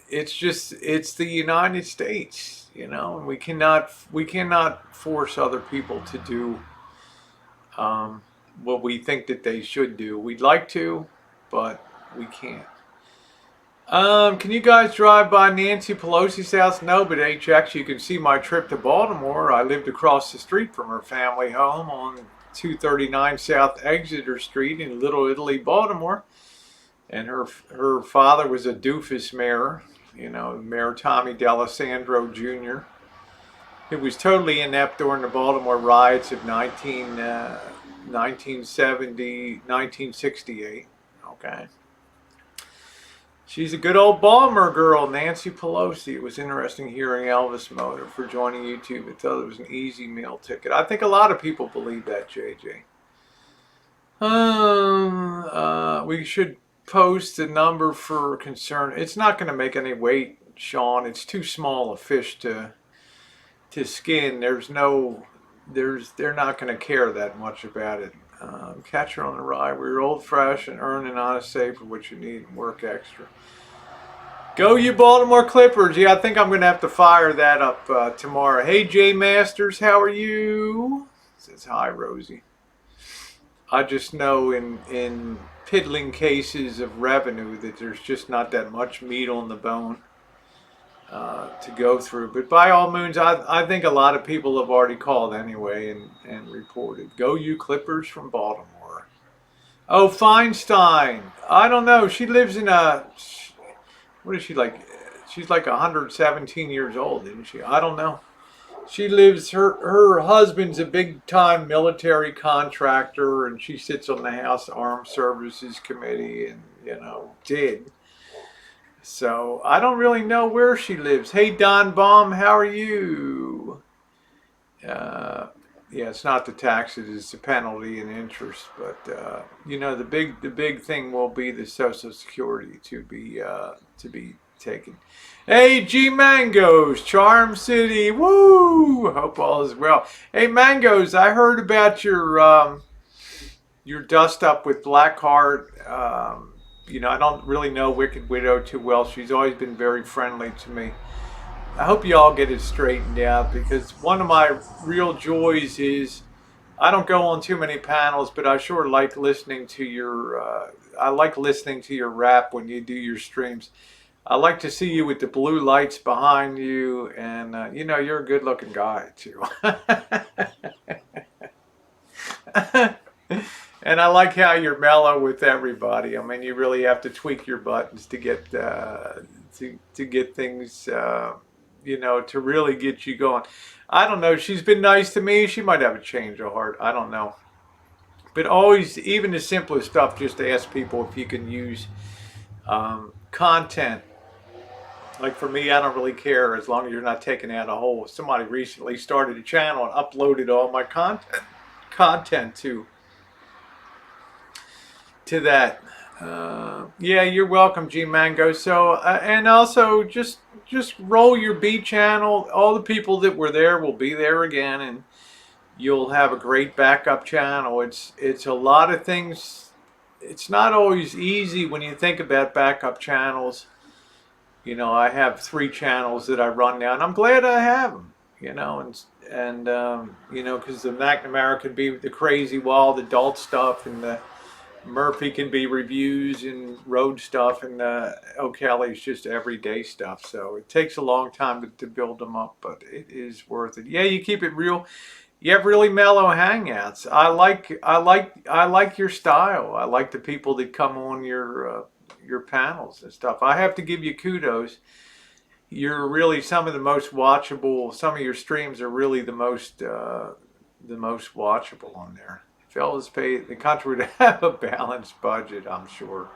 It's the United States, and we cannot force other people to do what we think that they should do. We'd like to, but we can't. Can you guys drive by Nancy Pelosi's house? No, but HX, you can see my trip to Baltimore. I lived across the street from her family home on 239 South Exeter Street in Little Italy, Baltimore. And her father was a doofus mayor, Mayor Tommy D'Alessandro Jr. He was totally inept during the Baltimore riots of 1970, 1968. Okay. She's a good old Baltimore girl, Nancy Pelosi. It was interesting hearing Elvis Motor for joining YouTube. I thought it was an easy meal ticket. I think a lot of people believe that, JJ. We should post the number for concern. It's not going to make any weight, Sean. It's too small a fish to skin. They're not going to care that much about it. Catch her on the ride. We're old fresh and earn an honest save for what you need and work extra. Go you Baltimore Clippers. Yeah, I think I'm going to have to fire that up tomorrow. Hey, Jay Masters, how are you? Says hi, Rosie. I just know in piddling cases of revenue that there's just not that much meat on the bone to go through. But by all means, I think a lot of people have already called anyway and reported. Go you Clippers from Baltimore. Oh, Feinstein. I don't know. She lives in what is she like? She's like 117 years old, isn't she? I don't know. She lives, her husband's a big time military contractor, and she sits on the House Armed Services Committee and, did. So I don't really know where she lives. Hey, Don Baum, how are you? Yeah, it's not the taxes, it's the penalty and interest. But, the big thing will be the Social Security to be taken. Hey, G Mangoes, Charm City, woo! Hope all is well. Hey, Mangoes, I heard about your dust up with Blackheart. I don't really know Wicked Widow too well. She's always been very friendly to me. I hope you all get it straightened out, because one of my real joys is I don't go on too many panels, but I sure like listening to your rap when you do your streams. I like to see you with the blue lights behind you, and you're a good-looking guy too. And I like how you're mellow with everybody. I mean, you really have to tweak your buttons to get to get things, to really get you going. I don't know. She's been nice to me. She might have a change of heart. I don't know. But always, even the simplest stuff, just to ask people if you can use content. Like for me, I don't really care as long as you're not taking out a whole. Somebody recently started a channel and uploaded all my content to that. Yeah, you're welcome, G Mango. So and also just roll your B channel. All the people that were there will be there again, and you'll have a great backup channel. It's a lot of things. It's not always easy when you think about backup channels. I have 3 channels that I run now, and I'm glad I have them. Because the McNamara could be the crazy wild adult stuff, and the Murphy can be reviews and road stuff, and O'Kelly's just everyday stuff. So it takes a long time to build them up, but it is worth it. Yeah, you keep it real. You have really mellow hangouts. I like your style. I like the people that come on your panels and stuff. I have to give you kudos. You're really some of the most watchable. Some of your streams are really the most watchable on there. Fellas pay the country to have a balanced budget, I'm sure.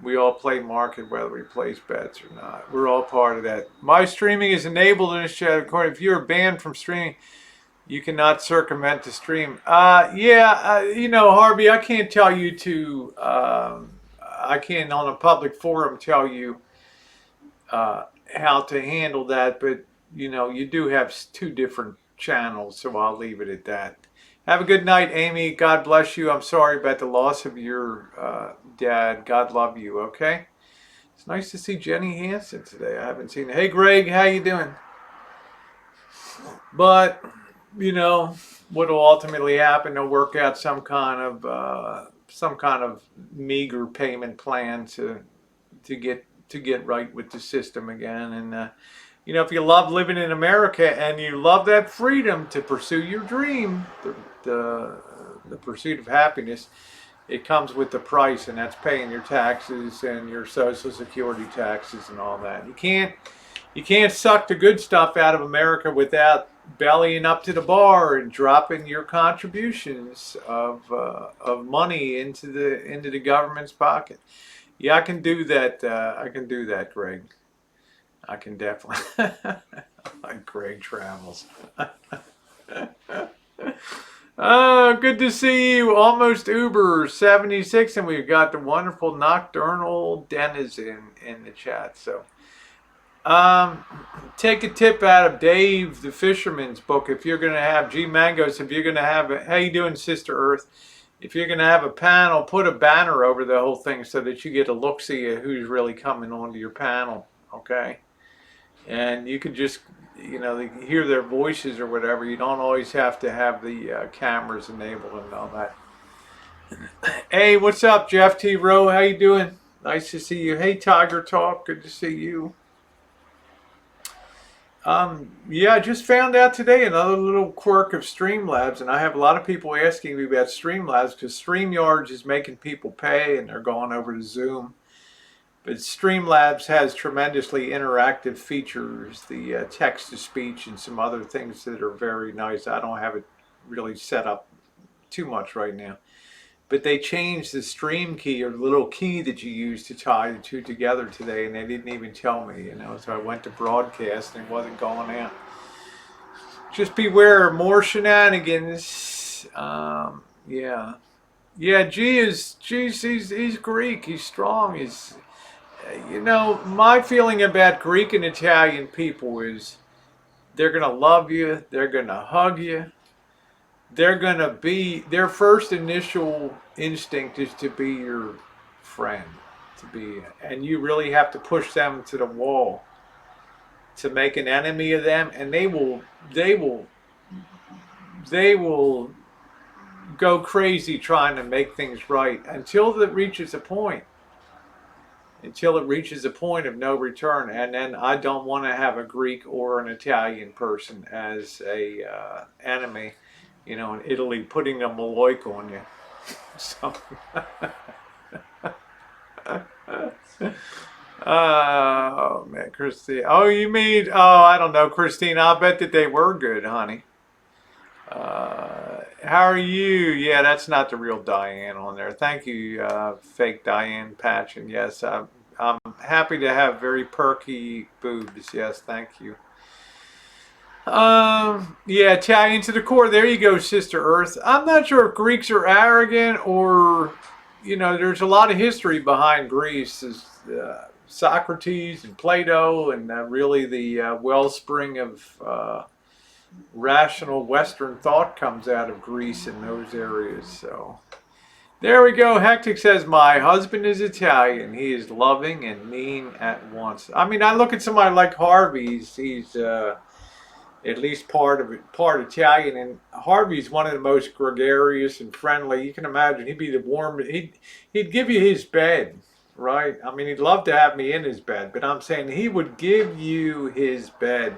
We all play market whether we place bets or not. We're all part of that. My streaming is enabled in this chat. According, if you're banned from streaming, you cannot circumvent the stream. Harvey, I can't tell you to. I can't on a public forum tell you how to handle that, but you do have 2 different channels, so I'll leave it at that. Have a good night, Amy. God bless you. I'm sorry about the loss of your dad. God love you, okay? It's nice to see Jenny Hansen today. I haven't seen her. Hey, Greg, how you doing? But, what will ultimately happen, they'll work out some kind of some kind of meager payment plan to get right with the system again. And you know, if you love living in America and you love that freedom to pursue your dream, the pursuit of happiness, it comes with the price, and that's paying your taxes and your Social Security taxes and all that. You can't suck the good stuff out of America bellying up to the bar and dropping your contributions of money into the government's pocket. Yeah, I can do that. I can do that, Greg. I can definitely. Like Greg travels. Oh, good to see you. Almost Uber 76, and we've got the wonderful Nocturnal Denizen in the chat. So, take a tip out of Dave the Fisherman's book. If you're going to have G Mangos, if you're going to have how you doing, Sister Earth? If you're going to have a panel, put a banner over the whole thing so that you get a look-see at who's really coming onto your panel. Okay, and you could just, you know, hear their voices or whatever. You don't always have to have the cameras enabled and all that. Hey, what's up, Jeff T. Rowe? How you doing? Nice to see you. Hey, Tiger Talk. Good to see you. Yeah, I just found out today another little quirk of Streamlabs, and I have a lot of people asking me about Streamlabs because StreamYards is making people pay and they're going over to Zoom. But Streamlabs has tremendously interactive features, the text-to-speech and some other things that are very nice. I don't have it really set up too much right now. But they changed the stream key, or the little key that you use to tie the two together today, and they didn't even tell me, you know. So I went to broadcast and it wasn't going out. Just beware, more shenanigans. Yeah. Yeah, he's Greek. He's strong. You know, my feeling about Greek and Italian people is they're going to love you. They're going to hug you. They're going to be, their first initial instinct is to be your friend, and you really have to push them to the wall to make an enemy of them, and they will go crazy trying to make things right until it reaches a point of no return. And then I don't want to have a Greek or an Italian person as a enemy. You know, in Italy, putting a Maloik on you. So, oh man, Christine. Oh, you mean? Oh, I don't know, Christine. I'll bet that they were good, honey. How are you? Yeah, that's not the real Diane on there. Thank you, fake Diane Patchen. Yes, I'm happy to have very perky boobs. Yes, thank you. Yeah, Italian to the core. There you go, Sister Earth. I'm not sure if Greeks are arrogant or, you know, there's a lot of history behind Greece. Socrates and Plato, and really the wellspring of rational Western thought comes out of Greece in those areas. So there we go. Hectic says, my husband is Italian. He is loving and mean at once. I mean, I look at somebody like Harvey. He's at least part Italian, and Harvey's one of the most gregarious and friendly. You can imagine he'd be he'd give you his bed, right? I mean, he'd love to have me in his bed, but I'm saying he would give you his bed.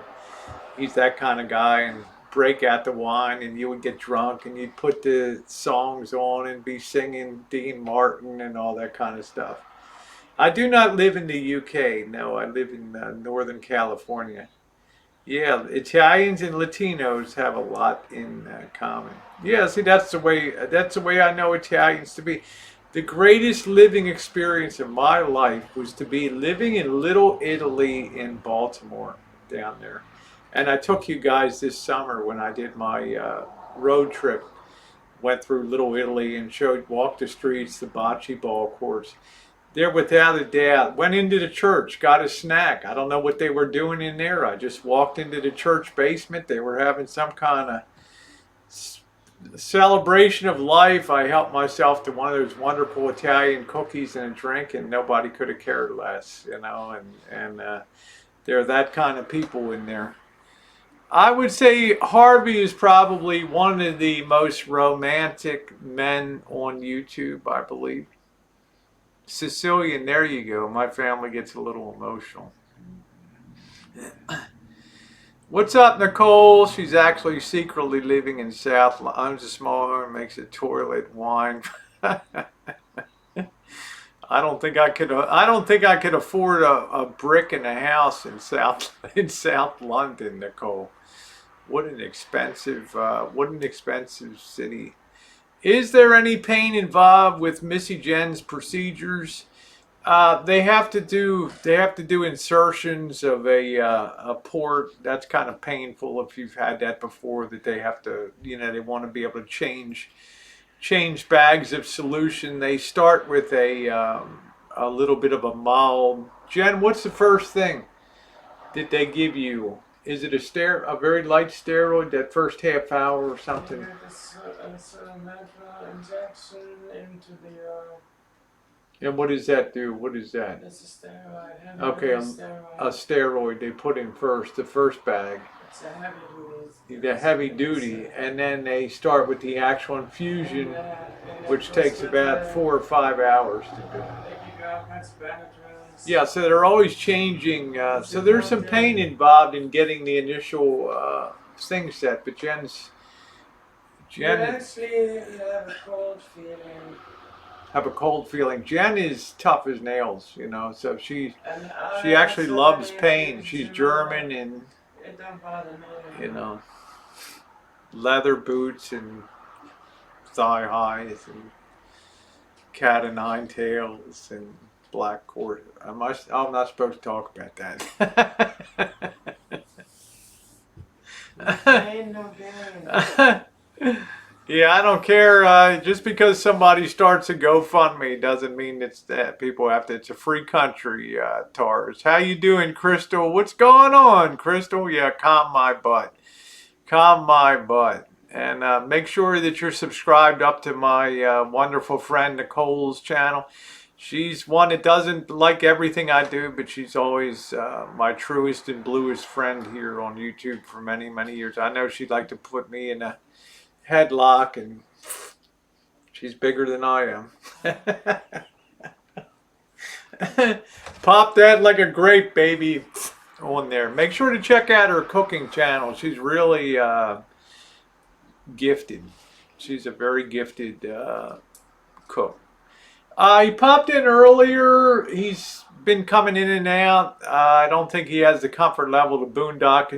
He's that kind of guy, and break out the wine, and you would get drunk, and you'd put the songs on and be singing Dean Martin and all that kind of stuff. I do not live in the UK. No, I live in Northern California. Yeah, Italians and Latinos have a lot in common. Yeah, see, that's the way I know Italians to be. The greatest living experience of my life was to be living in Little Italy in Baltimore down there. And I took you guys this summer when I did my road trip. Went through Little Italy and walked the streets, the bocce ball courts. There, without a doubt, went into the church, got a snack. I don't know what they were doing in there. I just walked into the church basement. They were having some kind of celebration of life. I helped myself to one of those wonderful Italian cookies and a drink, and nobody could have cared less, you know. And they're that kind of people in there. I would say Harvey is probably one of the most romantic men on YouTube, I believe. Sicilian, there you go. My family gets a little emotional. What's up, Nicole? She's actually secretly living in South. Owns a small home, makes a toilet, wine. I don't think I could. I don't think I could afford a brick in a house in South London, Nicole. What an expensive city. Is there any pain involved with Missy Jen's procedures? They have to do insertions of a port. That's kind of painful if you've had that before. That they have to, they want to be able to change bags of solution. They start with a little bit of a mold. Jen, what's the first thing that they give you? Is it a very light steroid that first half hour or something? It's a medical injection into the. And what does that do? What is that? It's a steroid. Okay, a steroid they put in first, the first bag. It's a heavy duty. The heavy duty, and then they start with the actual infusion, which takes about 4 or 5 hours to do. They give you all kinds of Benadryls. Yeah, so they're always changing. So there's some pain involved in getting the initial thing set, but Jen. You actually have a cold feeling. Have a cold feeling. Jen is tough as nails, so she actually loves pain. She's German and, It don't bother me. leather boots and thigh highs and cat o' nine tails and black cord. I'm not supposed to talk about that. Pain, no gain. Yeah, I don't care. Just because somebody starts a GoFundMe doesn't mean it's that people have to. It's a free country, Tars. How you doing, Crystal? What's going on, Crystal? Yeah, calm my butt. Calm my butt. And make sure that you're subscribed up to my wonderful friend Nicole's channel. She's one that doesn't like everything I do, but she's always my truest and bluest friend here on YouTube for many, many years. I know she'd like to put me in a headlock, and she's bigger than I am. Pop that like a grape, baby, on there. Make sure to check out her cooking channel. She's really gifted. She's a very gifted cook. He popped in earlier. He's been coming in and out. I don't think he has the comfort level to boondock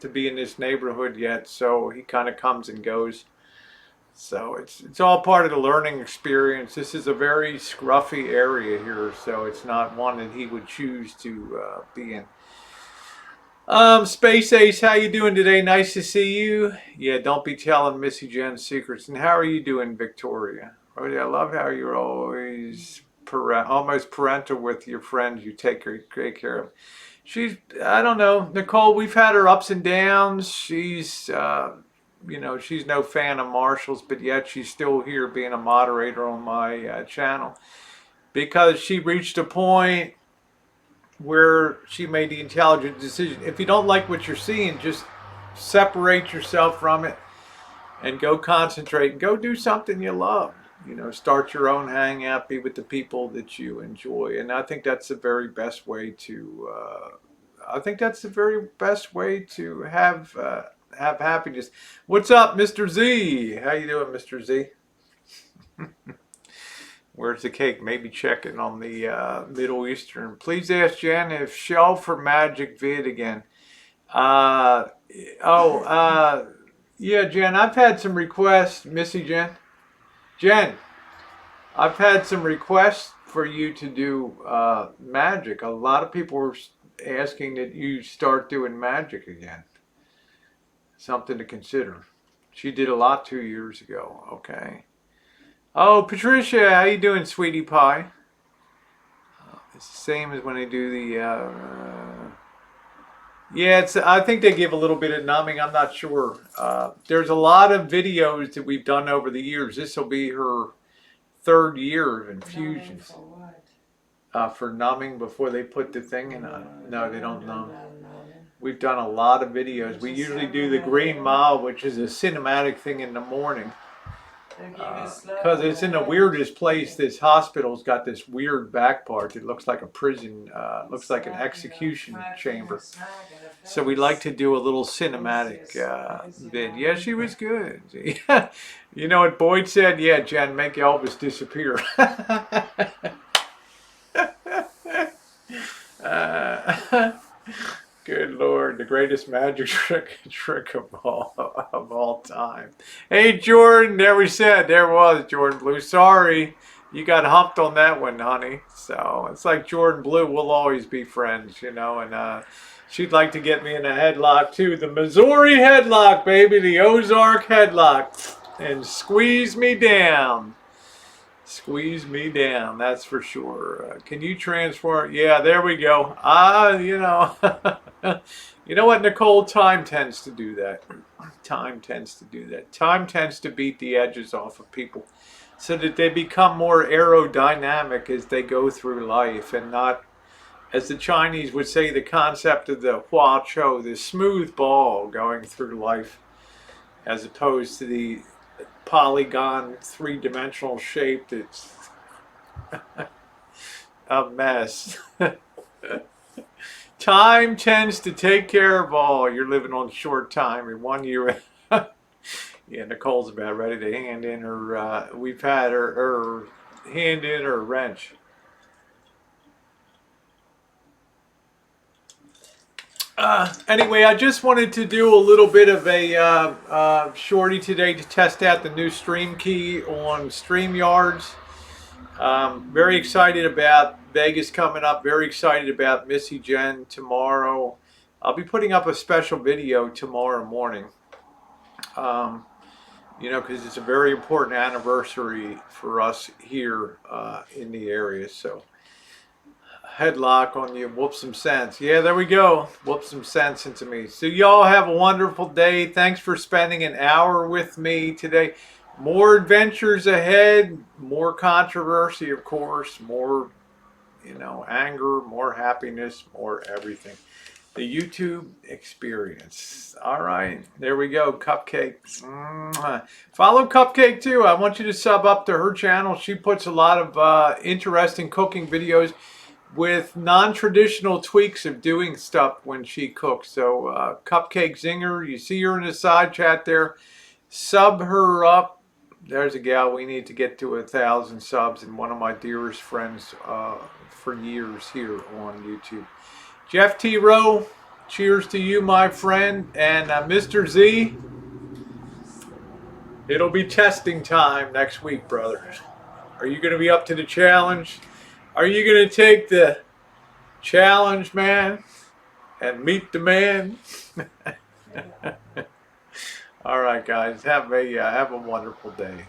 to be in this neighborhood yet. So he kind of comes and goes. So it's all part of the learning experience. This is a very scruffy area here, so it's not one that he would choose to be in. Space Ace, how you doing today? Nice to see you. Yeah, don't be telling Missy Jen's secrets. And how are you doing, Victoria? Oh yeah, I love how you're always almost parental with your friends. You take great care of. I don't know, Nicole. We've had her ups and downs. She's she's no fan of Marshall's, but yet she's still here being a moderator on my channel because she reached a point where she made the intelligent decision. If you don't like what you're seeing, just separate yourself from it and go concentrate and go do something you love. Start your own hangout, be with the people that you enjoy. And I think that's the very best way to, have happiness. What's up, Mr. Z? How you doing, Mr. Z? Where's the cake? Maybe checking on the Middle Eastern. Please ask Jen if Shell for Magic vid again. Yeah, Jen, I've had some requests. Missy Jen? Jen, I've had some requests for you to do magic. A lot of people are asking that you start doing magic again. Something to consider. She did a lot 2 years ago. Okay. Oh, Patricia, how you doing, sweetie pie? It's the same as when they do the... Yeah, I think they give a little bit of numbing. I'm not sure. There's a lot of videos that we've done over the years. This will be her 3rd year of infusions. For what? For numbing before they put the thing in. No, they don't numb. We've done a lot of videos. We usually do the Green Mile, which is a cinematic thing in the morning. Because it's in the weirdest place. This hospital's got this weird back part that looks like a prison, looks like an execution chamber. So we like to do a little cinematic vid. Yeah, she was good. You know what Boyd said? Yeah, Jen, make Elvis disappear. Good Lord, the greatest magic trick of all time. Hey Jordan, there was Jordan Blue. Sorry, you got humped on that one, honey. So it's like Jordan Blue, we'll always be friends, you know. And she'd like to get me in a headlock too, the Missouri headlock, baby, the Ozark headlock, and squeeze me down. Squeeze me down, that's for sure. Can you transform? Yeah, there we go. You know, you know what, Nicole? Time tends to do that. Time tends to do that. Time tends to beat the edges off of people so that they become more aerodynamic as they go through life and not, as the Chinese would say, the concept of the hua chou, the smooth ball going through life, as opposed to the polygon three-dimensional shape that's a mess. Time tends to take care of all. You're living on short time. In 1 year, yeah, Nicole's about ready to hand in her, we've had her hand in her wrench. Anyway, I just wanted to do a little bit of a shorty today to test out the new stream key on StreamYards. Very excited about Vegas coming up. Very excited about Missy Jen tomorrow. I'll be putting up a special video tomorrow morning. You know, because it's a very important anniversary for us here in the area. So. Headlock on you, whoop some sense. Yeah, there we go. Whoop some sense into me. So y'all have a wonderful day. Thanks for spending an hour with me today. More adventures ahead, more controversy, of course, more, you know, anger, more happiness, more everything. The YouTube experience. All right, there we go. Cupcake. Follow Cupcake too. I want you to sub up to her channel. She puts a lot of interesting cooking videos with non-traditional tweaks of doing stuff when she cooks. So Cupcake Zinger, you see her in the side chat there. Sub her up. There's a gal. We need to get to 1,000 subs, and one of my dearest friends for years here on YouTube. Jeff T. Rowe, cheers to you, my friend. And Mr. Z, it'll be testing time next week, brothers. Are you going to be up to the challenge? Are you going to take the challenge, man, and meet the man? All right, guys. Have a wonderful day.